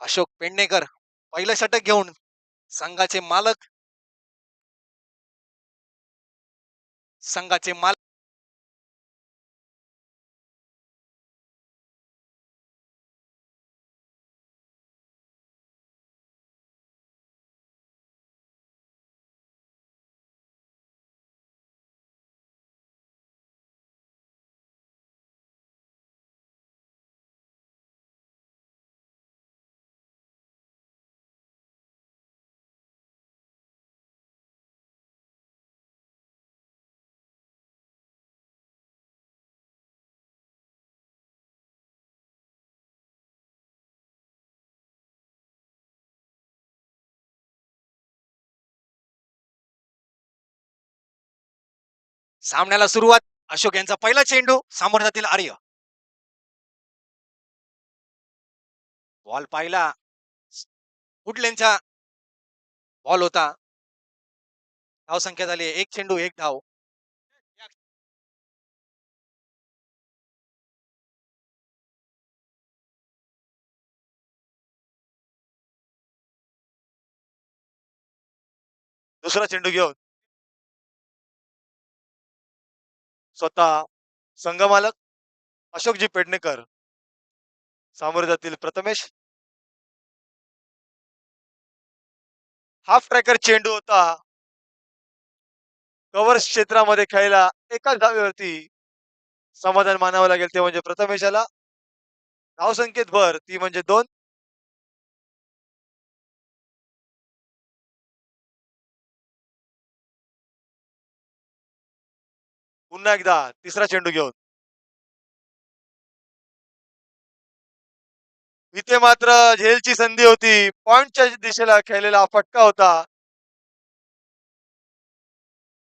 अशोक पेडणेकर पहिलं षटक घेऊन संघाचे मालक संघाचे मालक सामन्याला सुरुवात. अशोक यांचा पहिला चेंडू समोर जातील आर्य. बॉल पाहिला. वुडलेनचा बॉल होता. धाव संख्या झाली एक चेंडू एक धाव. दुसरा चेंडू घेऊन स्वतः संघमालक अशोकजी पेडणेकर सामोरे जातील प्रथमेश. हाफ ट्रॅकर चेंडू होता. कव्हर क्षेत्रामध्ये खेळायला एकाच धावेवरती समाधान मानावं लागेल ते म्हणजे प्रथमेशाला. धाव संख्येत भर ती म्हणजे 2. पुन्हा एकदा तिसरा चेंडू घेऊन इथे मात्र झेलची संधी होती. पॉइंटच्या दिशेला खेळलेला फटका होता.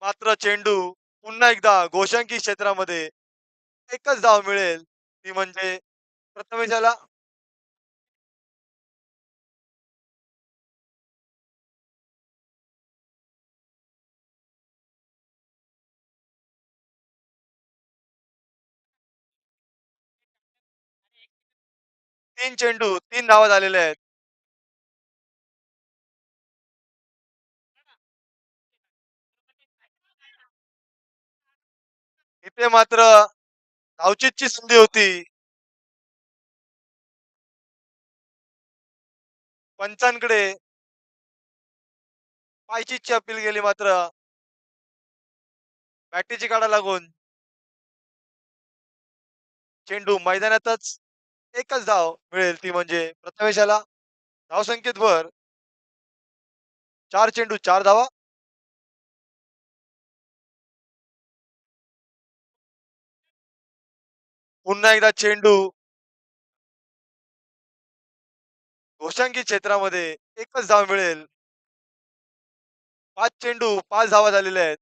मात्र चेंडू पुन्हा एकदा गोशांकी क्षेत्रामध्ये एकच धाव मिळेल ती म्हणजे प्रथमेशाला. 3 चेंडू 3 धावा झालेल्या आहेत. इथे मात्र धावचीतची संधी होती. पंचांकडे पायचीतची अपील गेली मात्र बॅटीची काढा लागून चेंडू मैदानातच एकच धाव मिळेल ती म्हणजे प्रथमेशाला. धावसंख्येत भर 4 चेंडू 4 धावा. पुन्हा एकदा चेंडू घोषांकी क्षेत्रामध्ये एकच धाव मिळेल. 5 चेंडू 5 धावा झालेल्या आहेत.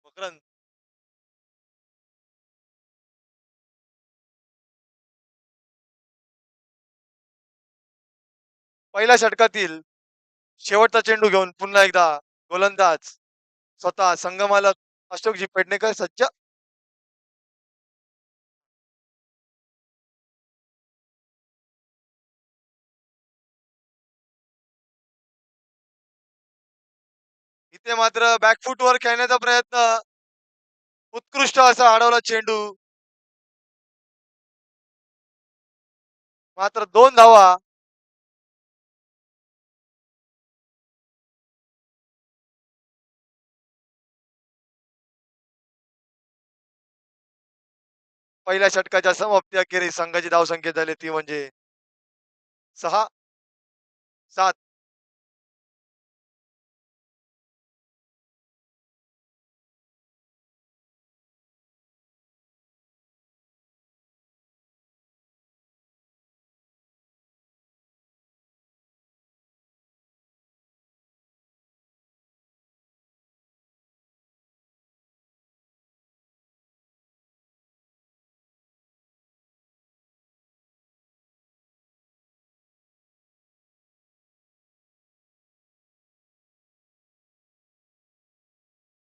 मकरंद पहिल्या षटकातील शेवटचा चेंडू घेऊन पुन्हा एकदा गोलंदाज स्वतः संघमालक अशोकजी पेडणेकर सज्ज. इथे मात्र बॅकफूट वर खेळण्याचा प्रयत्न. उत्कृष्ट असा अडवला चेंडू. मात्र 2 धावा. पहिल्या षटकाच्या समाप्ती अखेरीस संघाची धावसंख्या झाली ती म्हणजे 6-7.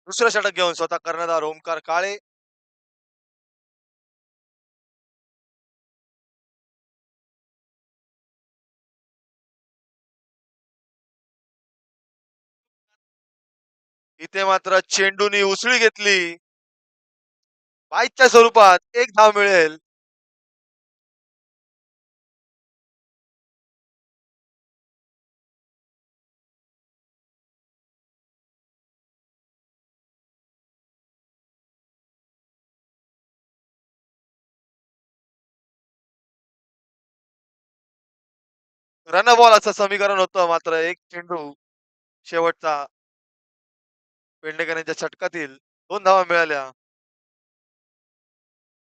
दुसरं षटक घेऊन स्वतः कर्णधार ओमकार काळे. इथे मात्र चेंडूनी उसळी घेतली. 22च्या स्वरूपात एक धाव मिळेल. रन बॉल असं समीकरण होतं, मात्र एक चेंडू शेवटचा पेडणेकर यांच्या षटकातील 2 धावा मिळाल्या.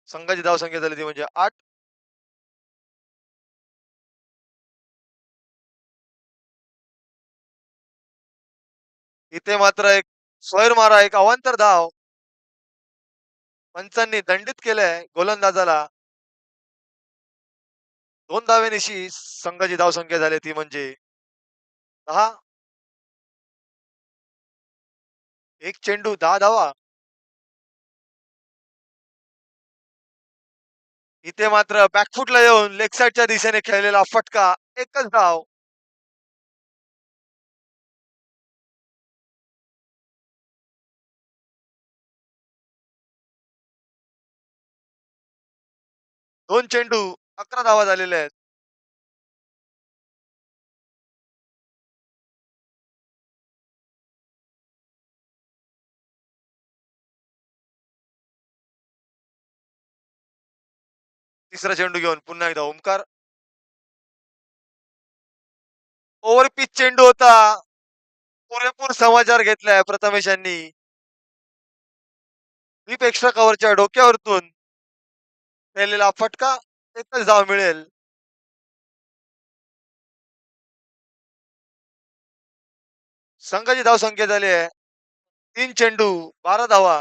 संघाची धावसंख्या झाली ती म्हणजे 8. इथे मात्र एक स्वैर मारा, एक अवांतर धाव पंचांनी दंडित केलंय गोलंदाजाला. 2 धावेनिशी संघाची धावसंख्या झाली ती म्हणजे 10. एक चेंडू 10 धावा. इथे मात्र बॅकफुटला येऊन लेग साइडच्या दिशेने खेळलेला फटका, एकच धाव. 2 चेंडू 11 धावा झालेल्या आहेत. तिसरा चेंडू घेऊन पुन्हा एकदा ओमकार. ओव्हर पिच चेंडू होता. पुरेपूर समाचार घेतलाय प्रथमेश यांनी. डीप एक्स्ट्रा कव्हरच्या डोक्यावरतून खेळलेला फटका, एकच धाव मिळेल. संघाची धावसंख्या झाली आहे 3 चेंडू 12 धावा.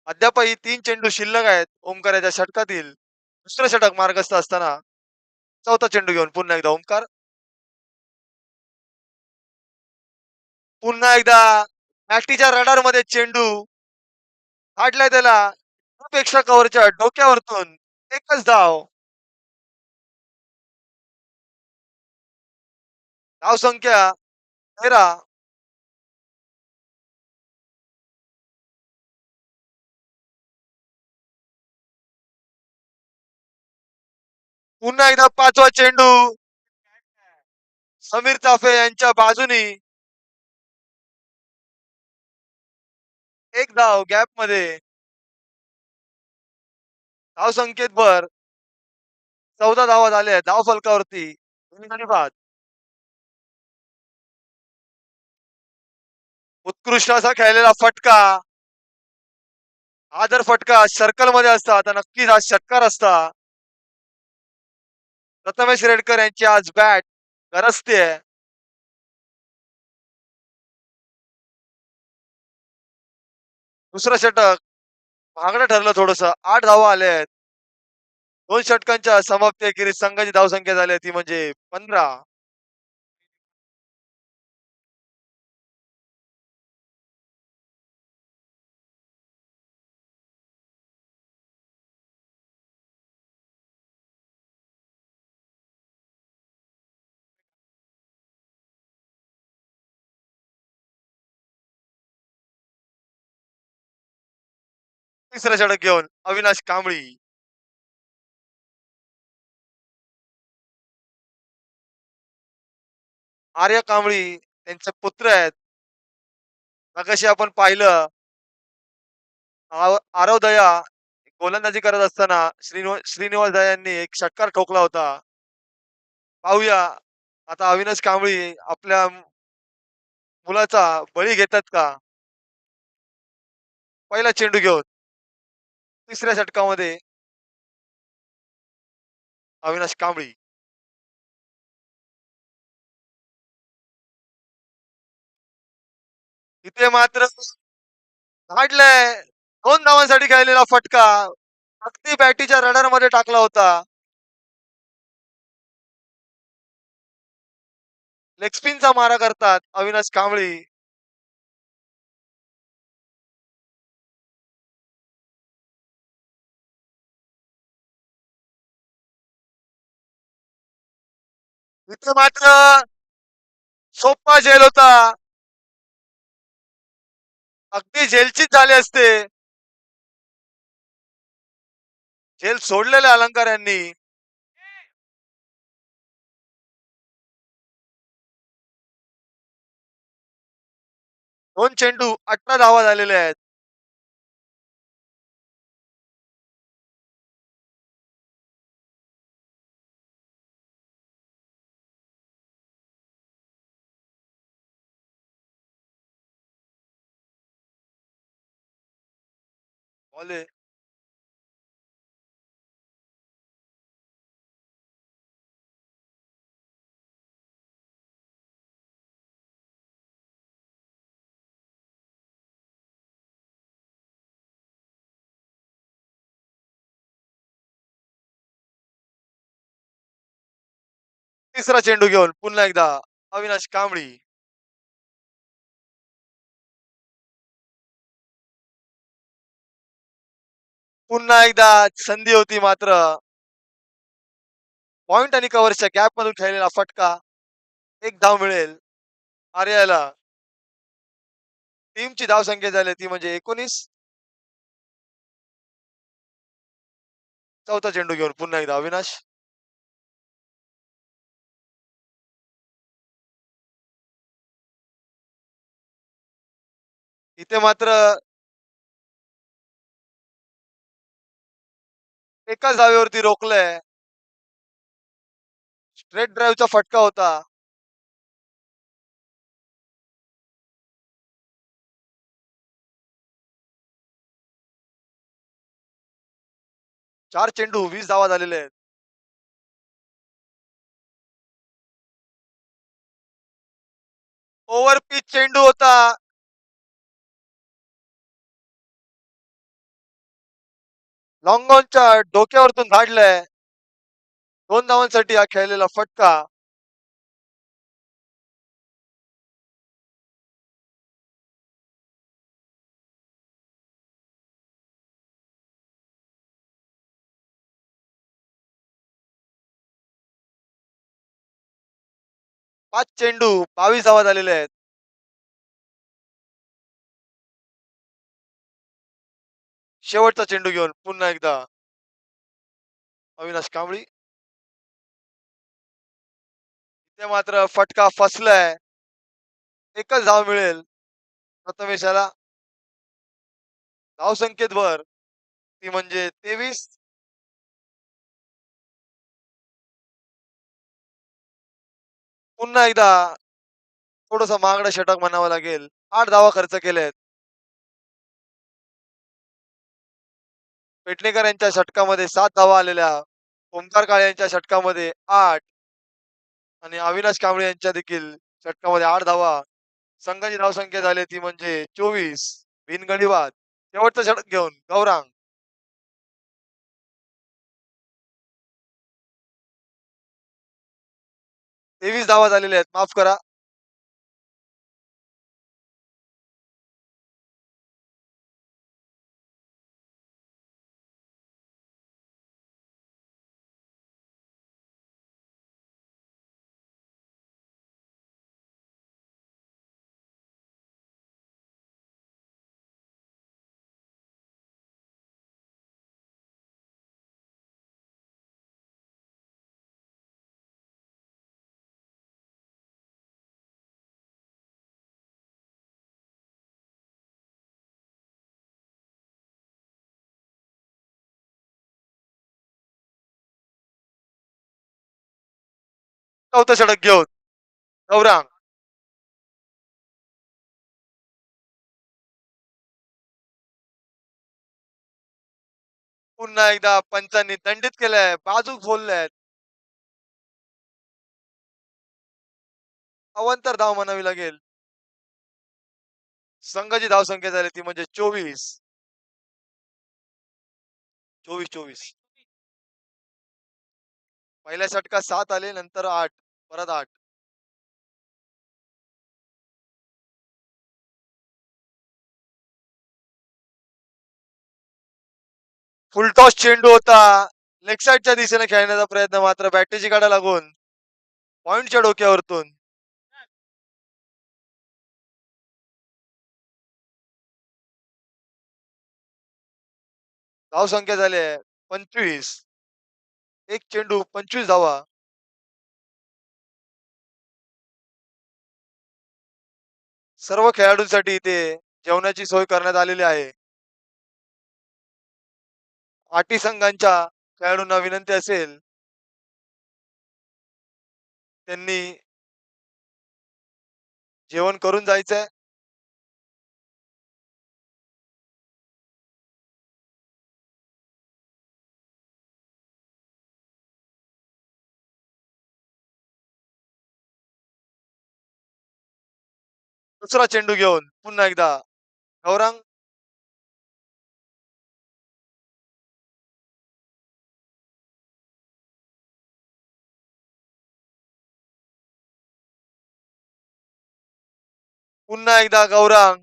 अद्यापही 3 चेंडू शिल्लक आहेत ओमकाराच्या षटकातील. दुसरं षटक मार्गस्थ असताना चौथा चेंडू घेऊन पुन्हा एकदा ओमकार. पुन्हा एकदा मॅटीच्या रडार मध्ये चेंडू काढलाय त्याला. पेक्षा कव्हरच्या डोक्यावरतून एकच धाव. धावसंख्या 13. पुन्हा एकदा 5वा चेंडू समीर चाफे यांच्या बाजूनी. एक धाव गॅप मध्ये. धावसंख्येत भर. 14 धावा झाल्या धाव फलकावरती. दोन्ही बाद. उत्कृष्ट असा खेळलेला फटका. हा जर फटका सर्कल मध्ये असता तर नक्कीच हा षटकार असता. प्रथमेश रेडकर यांची आज बॅट गरजते. दुसरं षटक महागडं ठरलं थोडस. 8 धावा आल्या आहेत. 2 षटकांच्या समाप्ती संघाची धावसंख्या झाली ती म्हणजे 15. तिसरं षटक घेऊन अविनाश कांबळी. आर्य कांबळी त्यांचे पुत्र आहेत. मगाशी आपण पाहिलं आरव दया गोलंदाजी करत असताना श्रीनिवास दया यांनी एक षटकार ठोकला होता. पाहूया आता अविनाश कांबळी आपल्या मुलाचा बळी घेतात का. पहिला चेंडू घेऊन तिसऱ्या षटकामध्ये अविनाश कांबळी. इथे मात्र काढलंय. 2 धावांसाठी खेळलेला फटका अगदी बॅटीच्या रडार मध्ये टाकला होता. लेग स्पिनचा मारा करतात अविनाश कांबळी. इथे मात्र सोप्पा झेल होता. अगदी झेलचीच झाले असते. झेल सोडलेले अलंकार यांनी. 2 चेंडू 18 धावा झालेल्या आहेत. बॉल आहे. तिसरा चेंडू घेऊन पुन्हा एकदा अविनाश कांबळी. पुन्हा एकदा संधी होती मात्र पॉइंट आणि कव्हरच्या गॅप मधून खेळलेला फटका. एक धाव मिळेल आर्याला. टीमची धावसंख्या झाली ती म्हणजे 19. चौथा चेंडू घेऊन पुन्हा एकदा अविनाश. इथे मात्र एकाच धावेवरती रोखलंय. स्ट्रेट ड्राईव्हचा फटका होता. 4 चेंडू 20 धावा झालेले आहेत. ओव्हर पिच चेंडू होता. लॉंगॉनच्या डोक्यावरतून धाडलाय. 2 धावांसाठी हा खेळलेला फटका. 5 चेंडू 22 धावा झालेले आहेत. शेवटचा चेंडू घेऊन पुन्हा एकदा अविनाश कांबळी. इथे मात्र फटका फसलाय. एकच धाव मिळेल प्रथमेशाला. धावसंख्येत भर ती म्हणजे 23. पुन्हा एकदा थोडस महागडं षटक म्हणावं लागेल. 8 धावा खर्च केलेत. पेडणेकर यांच्या षटकामध्ये 7 धावा आलेल्या. ओमकार काळे यांच्या षटकामध्ये 8 आणि अविनाश कांबळे यांच्या देखील षटकामध्ये 8 धावा. संघाची धावसंख्या झाली ती म्हणजे 24. बिनगडी बाद. शेवटचं षटक घेऊन गौरांग. 23 धावा झालेल्या आहेत. माफ करा. चौथं षटक घेऊन गौरांग. पुन्हा एकदा पंचांनी दंडित केलंय. बाजूक बोलल्यात. अवांतर धाव म्हणावी लागेल. संघाची धावसंख्या झाली ती म्हणजे 24. 24. पहिल्या षटकात 7 आले, नंतर 8, परत 8. फुलटॉस चेंडू होता. लेग साइडच्या दिशेने खेळण्याचा प्रयत्न मात्र बॅटरीची गाडा लागून पॉइंटच्या डोक्यावरतून धावसंख्या झाली आहे 25. एक चेंडू 25 धावा. सर्व खेळाडूंसाठी इथे जेवणाची सोय करण्यात आलेली आहे. आठी संघांच्या खेळाडूंना विनंती असेल त्यांनी जेवण करून जायचंय. दुसरा चेंडू घेऊन पुन्हा एकदा गौरांग पुन्हा एकदा गौरांग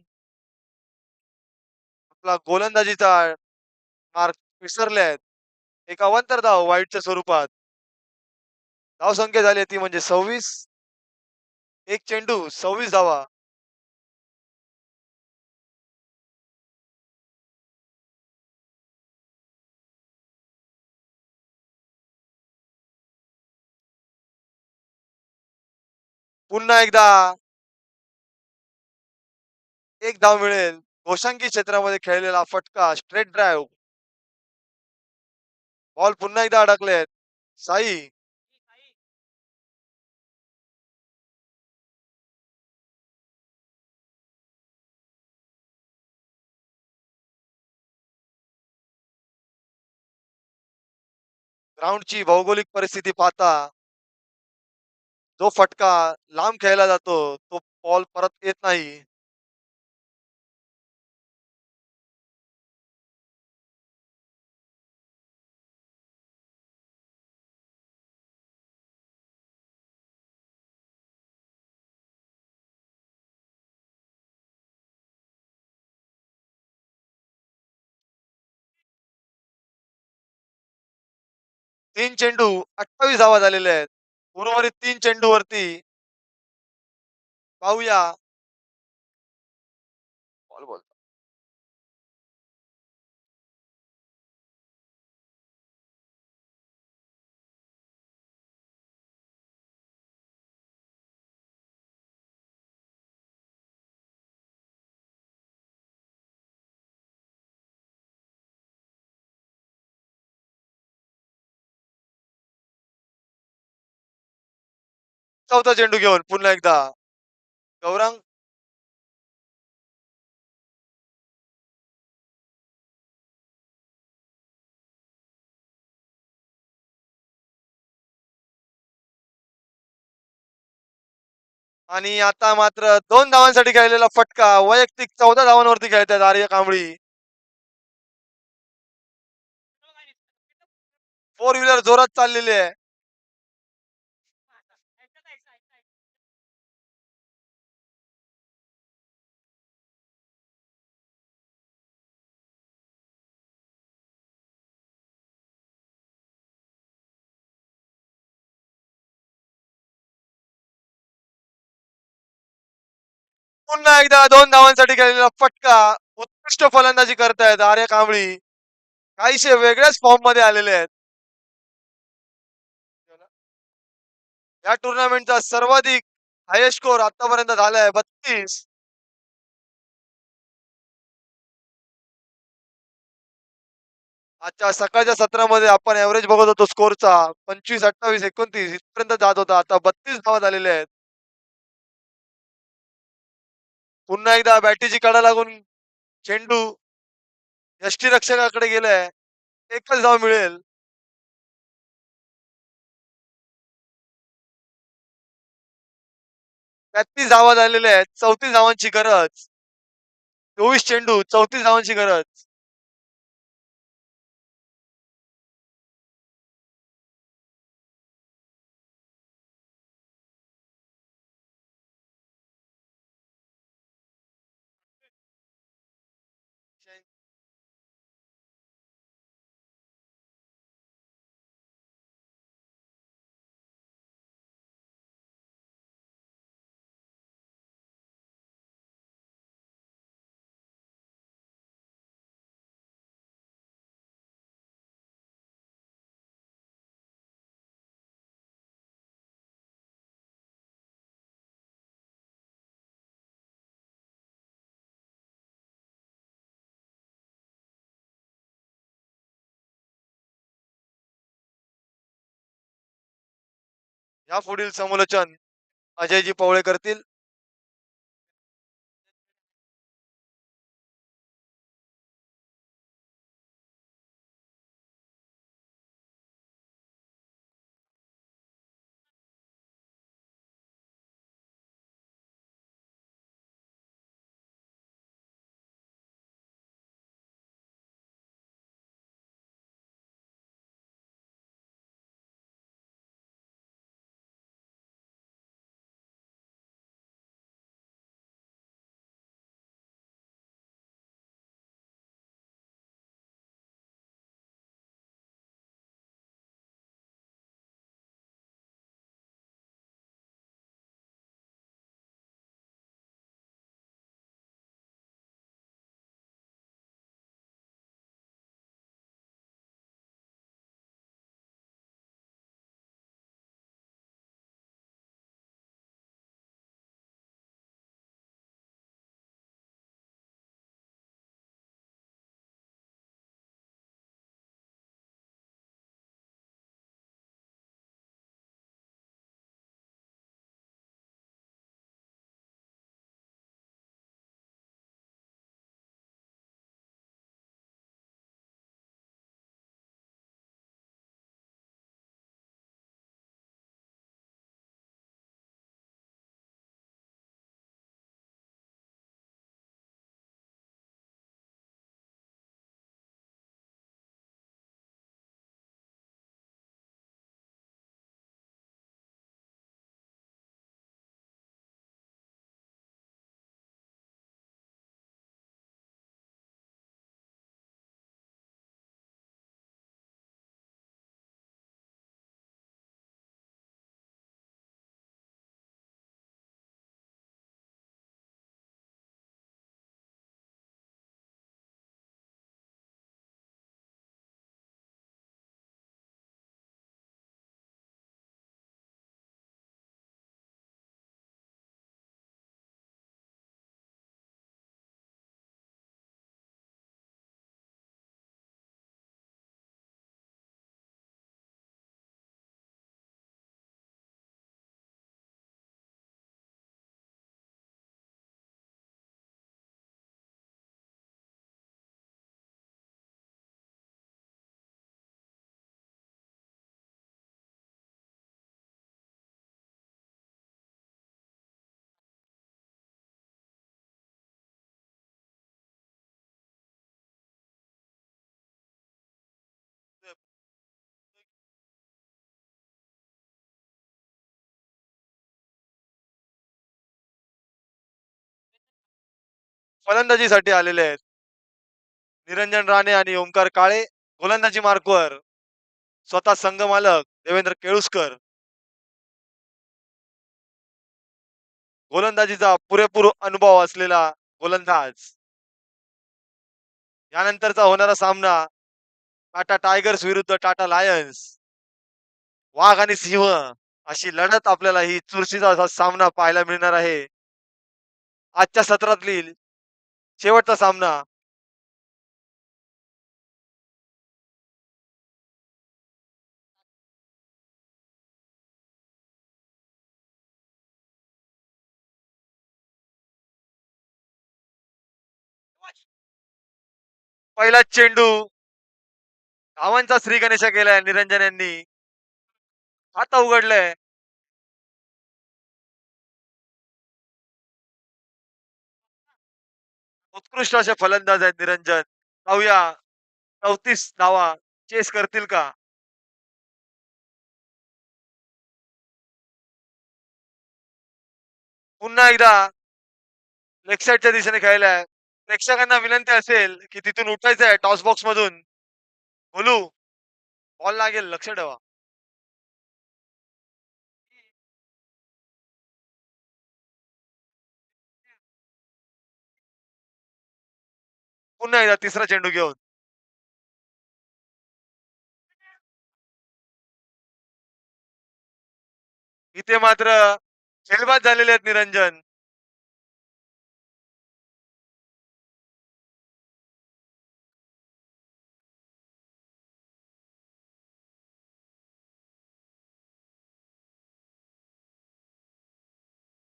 आपला गोलंदाजीचा मार्क विसरले आहेत. एक अवांतर धाव वाईटच्या स्वरूपात. धावसंख्या झाली ती म्हणजे 26. एक चेंडू 26 धावा. पुन्हा एकदा एक धाव मिळेल. घोषांकी क्षेत्रामध्ये खेळलेला फटका स्ट्रेट ड्राईव्ह. बॉल पुन्हा एकदा अडकलेत. साई ग्राउंडची भौगोलिक परिस्थिती पाहता जो फटका लांब खेळला जातो तो बॉल परत येत नाही. तीन चेंडू 28 धावा झालेले आहेत. उर्वरित तीन चेंडू वरती पाहूया. बॉल बॉल चौथा चेंडू घेऊन पुन्हा एकदा गौरंग आणि आता मात्र 2 धावांसाठी खेळलेला फटका वैयक्तिक 14 धावांवरती खेळतात आर्य कांबळी. फोर व्हीलर जोरात चाललेली आहे. पुन्हा एकदा 2 धावांसाठी खेळलेला फटका. उत्कृष्ट फलंदाजी करतायत आर्य कांबळी. काहीसे वेगळ्याच फॉर्म मध्ये आलेले आहेत. या टुर्नामेंटचा सर्वाधिक हायेस्ट स्कोर आतापर्यंत झालाय 32. आजच्या सकाळच्या सत्रामध्ये आपण एव्हरेज बघत होतो स्कोरचा 25, 28, 29 इथपर्यंत जात होता. आता 32 धावा झालेल्या आहेत. पुन्हा एकदा बॅटीची कडा लागून चेंडू यष्टीरक्षकाकडे गेलाय. एकच धाव मिळेल. 33 धावा झालेल्या आहेत. 34 धावांची गरज. 24 चेंडू 34 धावांची गरज. यापुढील समालोचन अजयजी पवळे करतील. फलंदाजीसाठी आलेले आहेत निरंजन राणे आणि ओमकार काळे. गोलंदाजी मार्कवर स्वतः संघ मालक देवेंद्र केळुसकर. गोलंदाजीचा पुरेपूर अनुभव असलेला गोलंदाज. यानंतरचा होणारा सामना टाटा टायगर्स विरुद्ध टाटा लायन्स. वाघ आणि सिंह अशी लढत आपल्याला ही चुरशीचा असा सामना पाहायला मिळणार आहे. आजच्या सत्रातील शेवटचा सामना. पहिला चेंडू धावांचा श्री गणेश केलाय निरंजन यांनी. आता उघडलंय. उत्कृष्ट असे फलंदाज आहेत निरंजन. पाहूया 34 धावा चेस करतील का. पुन्हा एकदा लेग साईडच्या दिशेने खेळलाय. प्रेक्षकांना विनंती असेल की तिथून उठायचं आहे टॉस बॉक्स मधून. बोलू बॉल लागेल लक्ष ठेवा. पुन्हा एकदा तिसरा चेंडू घेऊन. इथे मात्र झेलबाद झालेले आहेत निरंजन.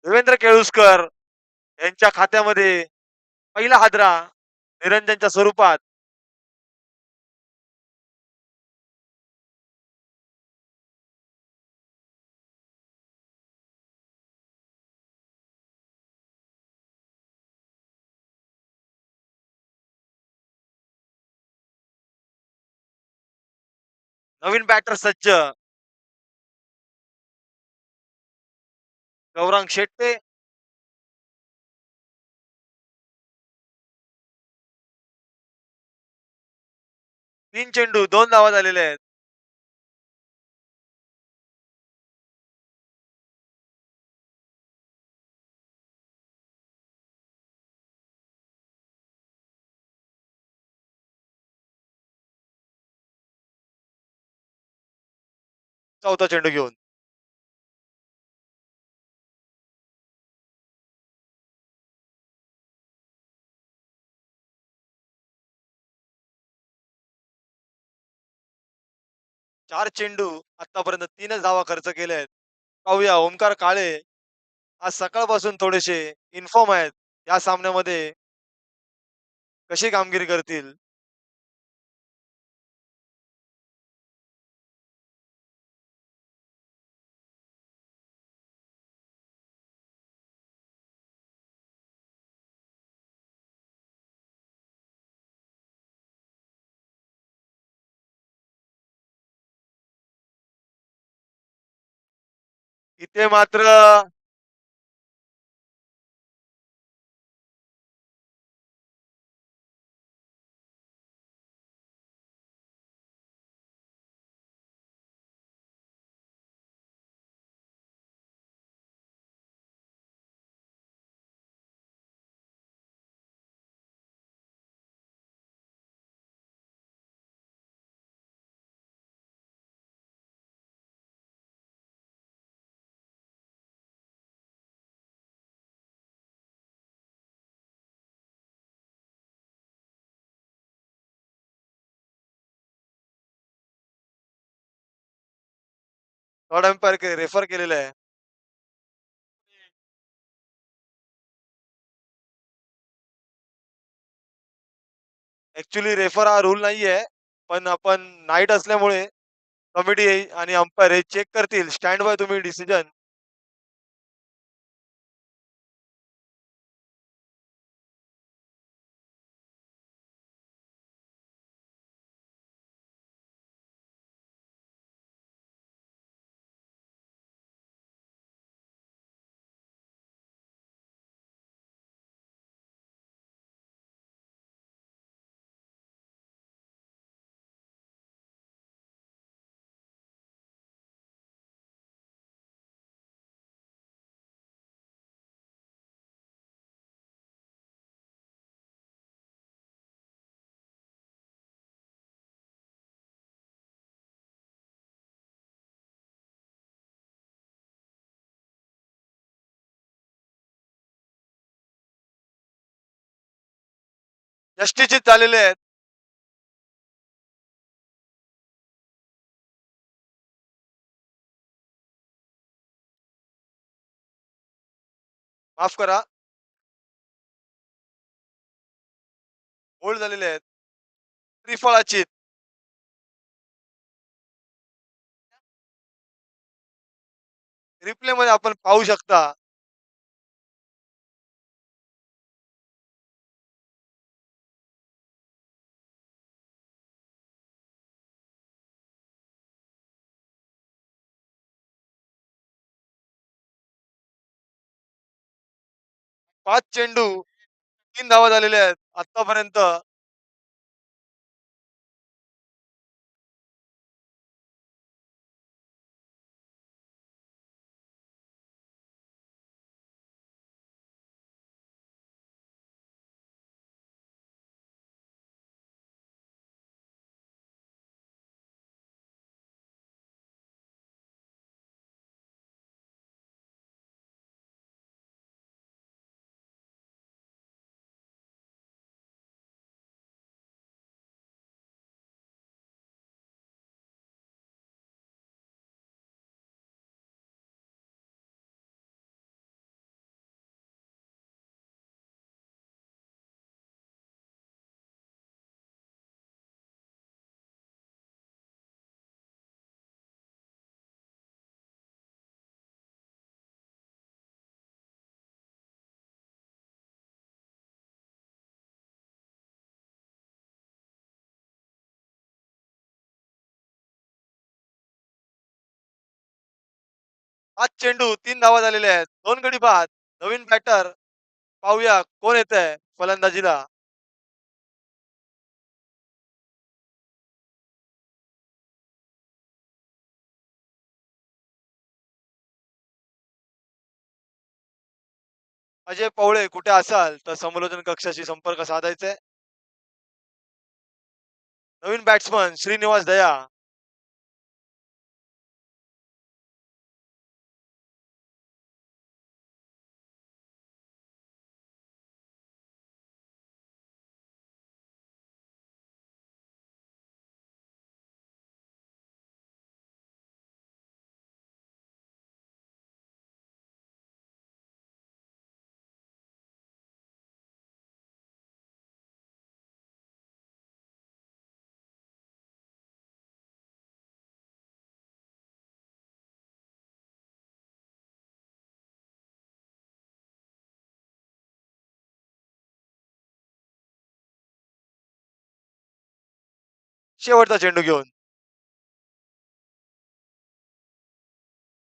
देवेंद्र केळुसकर यांच्या खात्यामध्ये पहिला हादरा निरंजनच्या स्वरूपात. नवीन बॅटर सज्ज गौरांग शेट्टे. 3 चेंडू 2 धावा झालेल्या आहेत. चौथा चेंडू घेऊन 4 चेंडू आतापर्यंत 3च धावा खर्च केल्या आहेत. पाहूया ओमकार काळे आज सकाळपासून थोडेसे इन्फॉर्म आहेत. या सामन्यामध्ये कशी कामगिरी करतील. इथे मात्र थर्ड अंपायर रेफर केलेलं आहे. ऍक्च्युली रेफर हा रूल नाहीये, पण आपण नाईट असल्यामुळे कमिटी आणि अंपायर हे चेक करतील. स्टँड बाय तुम्ही डिसिजन. यष्टीचीत झालेले आहेत. माफ करा. होल्ड झालेले आहेत. त्रिफळाचीत. रिप्ले मध्ये आपण पाहू शकता. 5 चेंडू 3 धावा झालेल्या आहेत आतापर्यंत. 5 चेंडू 3 धावा झालेल्या आहेत. 2 गडी बाद. नवीन बॅटर पाहूया कोण येतंय फलंदाजीला. अजय पवळे कुठे असाल तर समालोचन कक्षाशी संपर्क साधायचा आहे. नवीन बॅट्समन श्रीनिवास दया. शेवटचा चेंडू घेऊन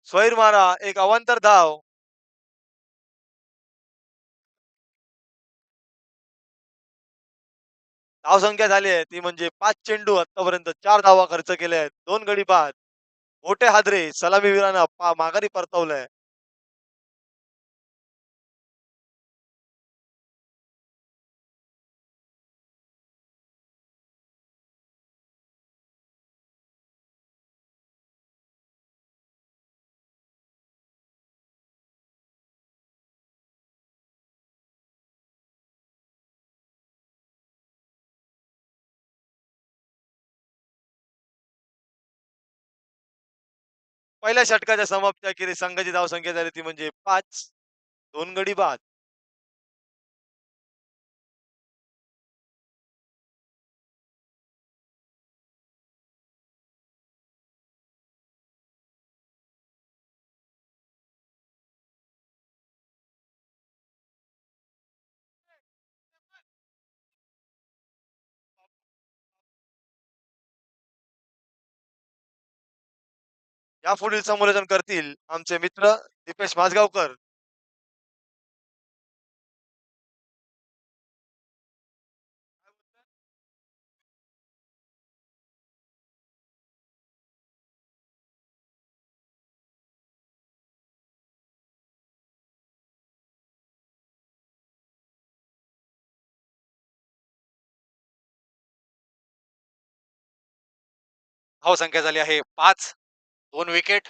स्वैर मारा एक अवांतर धाव. धावसंख्या झाली आहे ती म्हणजे 5 चेंडू आतापर्यंत 4 धावा खर्च केल्या आहेत. 2 गडी बाद. मोठे हादरे सलामीवीरांना माघारी परतवलंय. पहिल्या षटकाच्या समाप्तीअखेरीस संघाची धावसंख्या झाली ती म्हणजे 5. 2 गडी बाद. यापुढील समालोचन करतील आमचे मित्र दीपेश माझगावकर. धावसंख्या झाली आहे 5. 2 विकेट.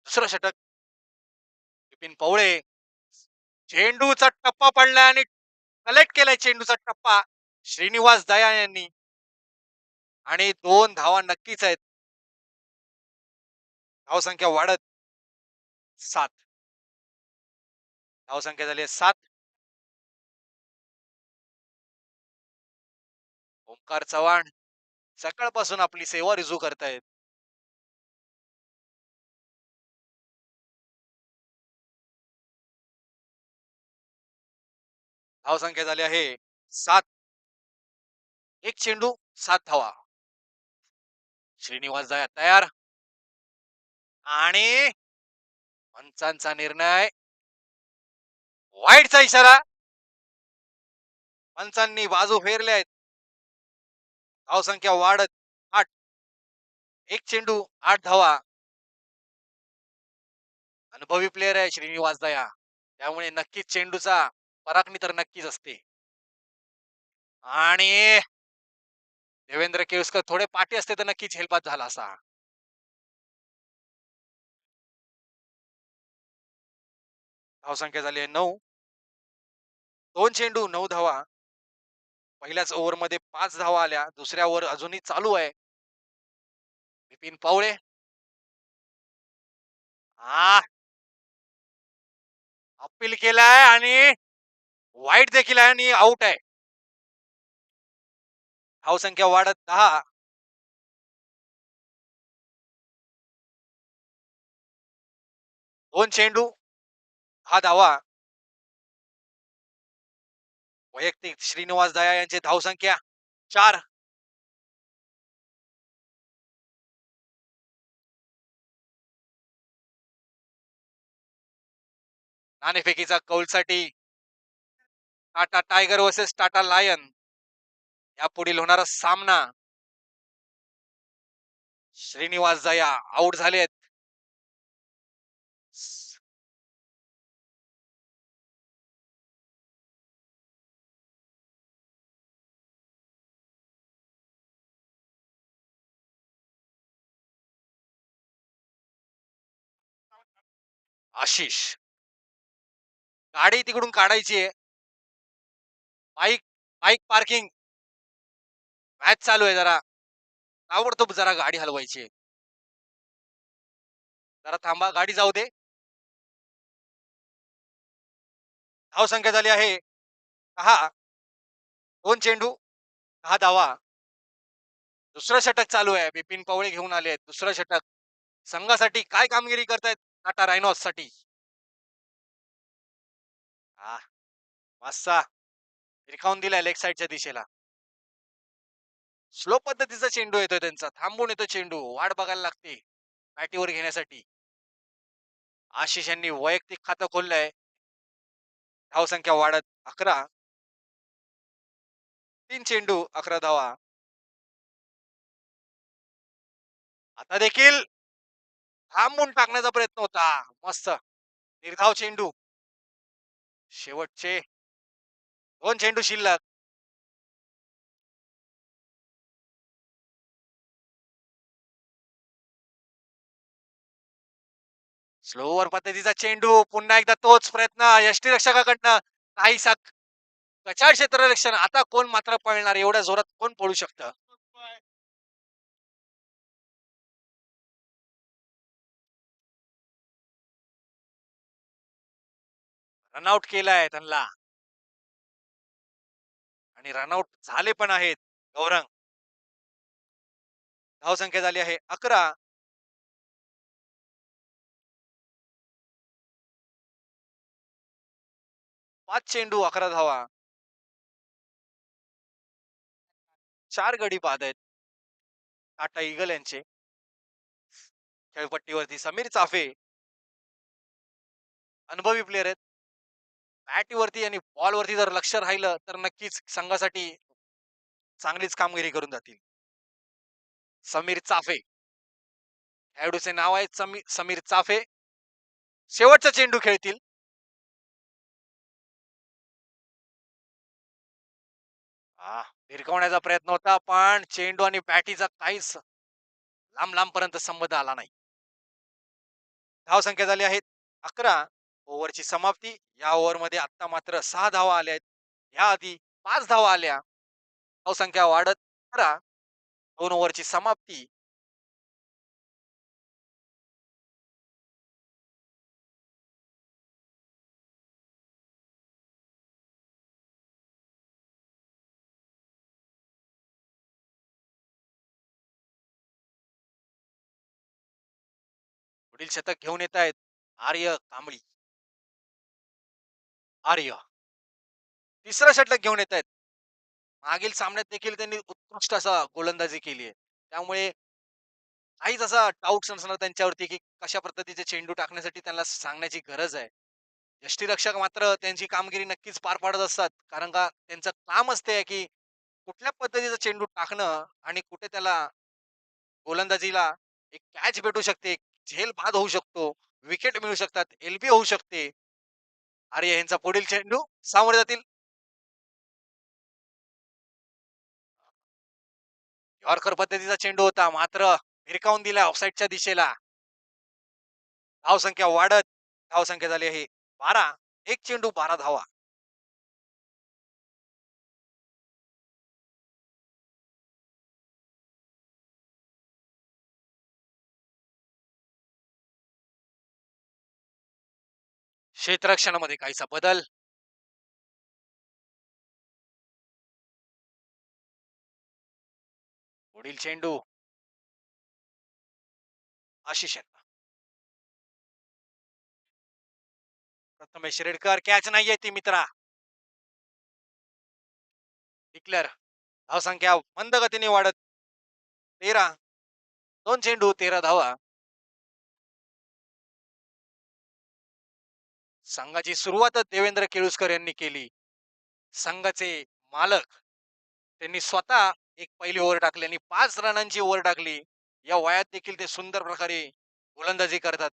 दुसरं षटक विपिन पवळे. चेंडूचा टप्पा पडलाय आणि कलेक्ट केलाय चेंडूचा टप्पा श्रीनिवास दया यांनी आणि 2 धावा नक्कीच आहेत. धावसंख्या वाढत 7. धावसंख्या झाली आहे 7. ओंकार चव्हाण सकाळपासून आपली सेवा रुजू करतायत. धावसंख्या झाली आहे 7. 1 चेंडू 7 धावा. श्रीनिवास दया तयार आणि पंचांचा निर्णय वाईडचा इशारा. पंचांनी बाजू फेरल्या आहेत. धावसंख्या वाढत 8. 1 चेंडू 8 धावा. अनुभवी प्लेयर आहे श्रीनिवास दया, त्यामुळे नक्कीच चेंडूचा पराखणी तर नक्कीच असते. आणि देवेंद्र केळुसकर थोडे पाठी असते तर नक्कीच हेलपात झाला असा. धावसंख्या झाली आहे 9. 2 चेंडू 9 धावा. पहिल्याच ओव्हरमध्ये 5 धावा आल्या. दुसऱ्या ओव्हर अजूनही चालू आहे. विपिन पवळे हा अपील केलाय आणि वाईट देखील आहे आणि आउट आहे. धावसंख्या वाढत 10. 2 चेंडू हा धावा. वैयक्तिक श्रीनिवास दया यांची धावसंख्या 4. नाणेफेकीचा कौलसाठी Tata Tiger versus Tata Lion या पुढील होणारा सामना. श्रीनिवास दया आउट झालेत. आशिष, गाडी तिकडून काढायची आहे. बाईक बाईक पार्किंग मॅच चालू आहे. जरा ताबडतोब जरा गाडी हलवायची आहे. जरा थांबा, गाडी जाऊ दे. धाव संख्या झाली आहे 10. 2 चेंडू 10 धावा. दुसरं षटक चालू आहे. बिपिन पवळे घेऊन आले आहेत दुसरं षटक. संघासाठी काय कामगिरी करतायत टाटा रायनॉस साठी. हा, मस्त रिकावून दिलाय लेग साईडच्या दिशेला. स्लो पद्धतीचा चेंडू येतोय त्यांचा. थांबून येतो चेंडू. वाट बघायला लागते बॅटीवर घेण्यासाठी. आशिष यांनी वैयक्तिक खातं खोललंय. धाव संख्या वाढत 11. 3 चेंडू 11 धावा. आता देखील थांबून टाकण्याचा प्रयत्न होता. मस्त निर्धाव चेंडू. शेवटचे 2 चेंडू शिल्लक. स्लोवर पद्धतीचा चेंडू. पुन्हा एकदा तोच प्रयत्न यष्टीरक्षकाकडनं. काहीसा कचाळ क्षेत्ररक्षण. आता कोण मात्र पळणार, एवढ्या जोरात कोण पळू शकतं. रनआउट केलाय त्यांना आणि रनआउट झाले पण आहेत. गौरंग. धाव संख्या झाली आहे 11. 5 चेंडू 11 धावा. 4 गडी बाद आहेत टाटा ईगल यांचे. खेळपट्टीवरती समीर चाफे अनुभवी प्लेयर आहेत. बॅटवरती आणि बॉलवरती जर लक्ष राहिलं तर नक्कीच संघासाठी चांगलीच कामगिरी करून जातील. समीर चाफे खेळाडूचे नाव आहे समीर चाफे. शेवटचा चेंडू खेळतील. भिरकवण्याचा प्रयत्न होता पण चेंडू आणि बॅटीचा काहीच लांब लांबपर्यंत संबंध आला नाही. धाव संख्या झाली आहेत 11. ओव्हरची समाप्ती. या ओव्हरमध्ये आता मात्र 6 धावा आल्या आहेत. या आधी 5 धावा आल्या. धाव संख्या वाढत 11. 2 ओव्हरची समाप्ती. पुढील शतक घेऊन येत आहेत आर्य कांबळी. आर्य तिसरं षटक घेऊन येत आहेत. मागील सामन्यात देखील त्यांनी उत्कृष्ट असा गोलंदाजी केली आहे. त्यामुळे काहीच असा डाऊट नसणार त्यांच्यावरती की कशा पद्धतीचे चेंडू टाकण्यासाठी त्यांना सांगण्याची गरज आहे. यष्टीरक्षक मात्र त्यांची कामगिरी नक्कीच पार पाडत असतात. कारण का त्यांचं कामच ते आहे की कुठल्या पद्धतीचा चेंडू टाकणं आणि कुठे त्याला गोलंदाजीला एक कॅच भेटू शकते, झेल बाद होऊ शकतो, विकेट मिळू शकतात, एलबी होऊ शकते. आर्य यांचा पुढील चेंडू सामोरे जातील. यॉर्कर पद्धतीचा चेंडू होता मात्र भिरकावून दिला ऑफसाईडच्या दिशेला. धाव संख्या वाढत. धाव संख्या झाली आहे 12. 1 चेंडू 12 धावा. क्षेत्ररक्षणामध्ये काहीसा बदल. पुढील चेंडू आशिष यांना. प्रथमेश रेडकर कॅच नाहीये ती मित्रा. डिक्लेअर. धावसंख्या मंद गतीने वाढत 13. 2 चेंडू 13 धावा. संघाची सुरुवातच देवेंद्र केळुसकर यांनी केली. संघाचे मालक त्यांनी स्वतः एक पहिली ओव्हर टाकली आणि 5 रनांची ओव्हर टाकली. या वयात देखील ते सुंदर प्रकारे गोलंदाजी करतात.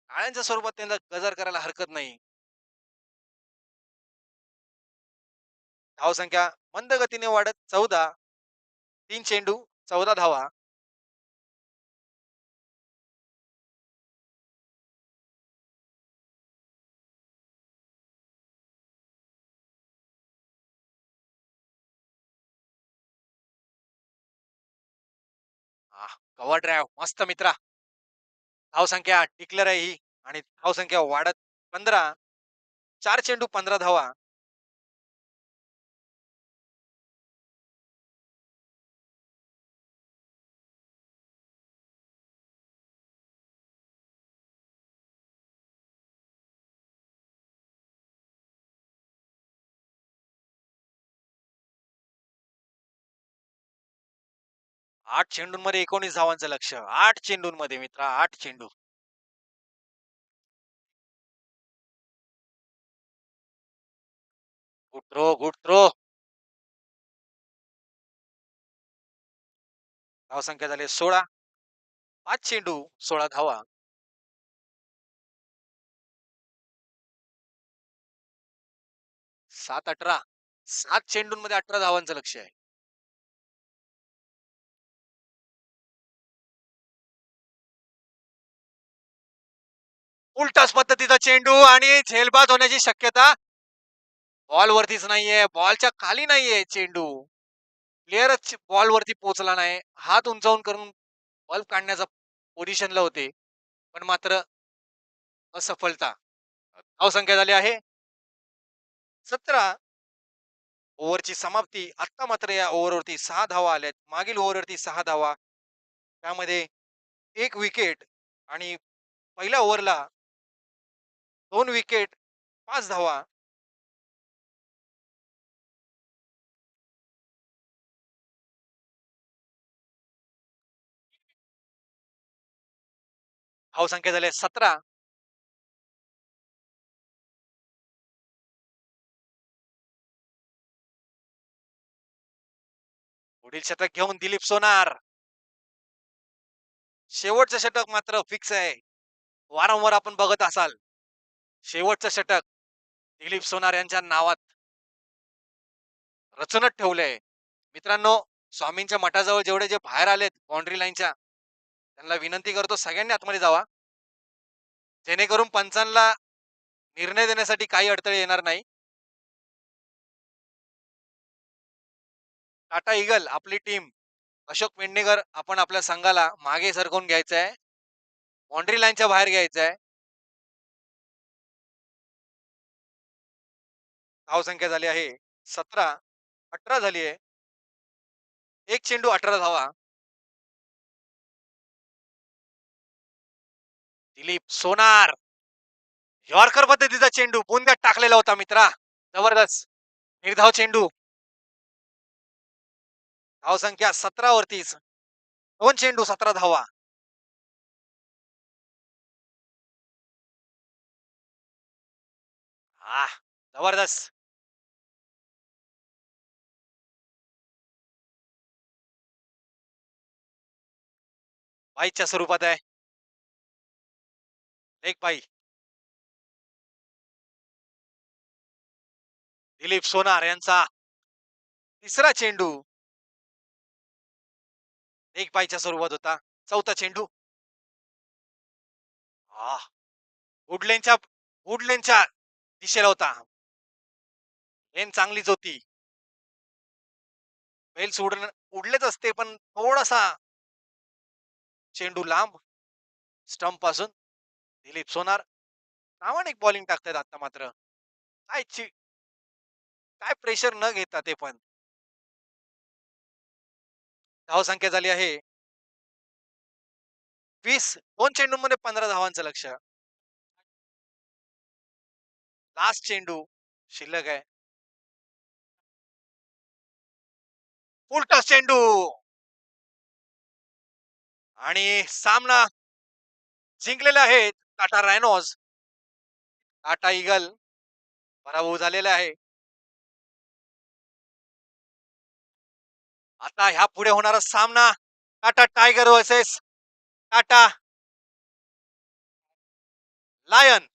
टाळ्यांच्या स्वरूपात त्यांना गजर करायला हरकत नाही. धावसंख्या मंद गतीने वाढत 14. 3 चेंडू 14 धावा. 'कव्हर ड्राईव्ह' मस्त मित्रा. धावसंख्या टिकलर आहे ही आणि धावसंख्या वाढत 15. 4 चेंडू 15 धावा. आठ चेंडूंमध्ये 19 धावांचं लक्ष. 8 चेंडूंमध्ये मित्रा, 8 चेंडू. Good throw, good throw. धावसंख्या झाली 16. 5 चेंडू 16 धावा. 7-18. 7 चेंडूंमध्ये 18 धावांचं लक्ष आहे. उलटाच पद्धतीचा चेंडू आणि झेलबाद होण्याची शक्यता. बॉल वरतीच नाहीये, बॉलच्या खाली नाहीये चेंडू. प्लेयरच बॉल वरती पोहोचला नाही. हात उंचावून करून बॉल काढण्याचा पोझिशनला होते, पण मात्र असफलता. धावसंख्या झाली आहे 17. ओव्हरची समाप्ती. आता मात्र या ओव्हरवरती 6 धावा आल्यात. मागील ओव्हरवरती 6 धावा. त्यामध्ये 1 विकेट आणि पहिल्या ओव्हरला 2 विकेट, 5 धावा. धावसंख्या झाली 17. पुढील षटक घेऊन दिलीप सोनार. शेवटचं षटक मात्र फिक्स आहे. वारंवार आपण बघत असाल. शेवटचं षटक दिलीप सोनार यांच्या नावात रचूनच ठेवलंय. मित्रांनो, स्वामींच्या मठाजवळ जेवढे जे बाहेर आलेत बाउंड्री लाईनच्या, त्यांना विनंती करतो सगळ्यांनी आतमध्ये जावा. जेणेकरून पंचांना निर्णय देण्यासाठी काही अडथळे येणार नाही. टाटा ईगल आपली टीम, अशोक पेडणेकर आपण आपल्या संघाला मागे सरकवून घ्यायचं आहे. बाउंड्री लाईनच्या बाहेर घ्यायचं आहे. धावसंख्या झाली आहे 17. 18 झाली आहे. 1 चेंडू 18 धावा. दिलीप सोनार. यॉर्कर पद्धतीचा चेंडू बुंद्यात टाकलेला होता मित्रा. जबरदस्त निर्धाव चेंडू. धावसंख्या 17 वरतीच. 2 चेंडू 17 धावा. जबरदस्त. बाईच्या स्वरूपात आहे. एक बाई. दिलीप सोनार यांचा तिसरा चेंडू एक बाईच्या स्वरूपात होता. चौथा चेंडू. वुडलेनच्या वुडलेनच्या दिशेला होता. लेन चांगलीच होती. बेल्स उडलेच असते, पण थोडासा चेंडू लांब स्टंप पासून. दिलीप सोनार प्रामाणिक बॉलिंग टाकतात आता मात्र. काय काय प्रेशर न घेता ते पण. धावसंख्या झाली आहे 20. 2 चेंडूंमध्ये 15 धावांचं लक्ष. लास्ट चेंडू शिल्लक आहे. उलटा चेंडू आणि सामना जिंकलेले आहेत टाटा रायनोज. टाटा ईगल पराभव झालेला आहे. आता ह्या पुढे होणारा सामना Tata Tiger versus Tata lion.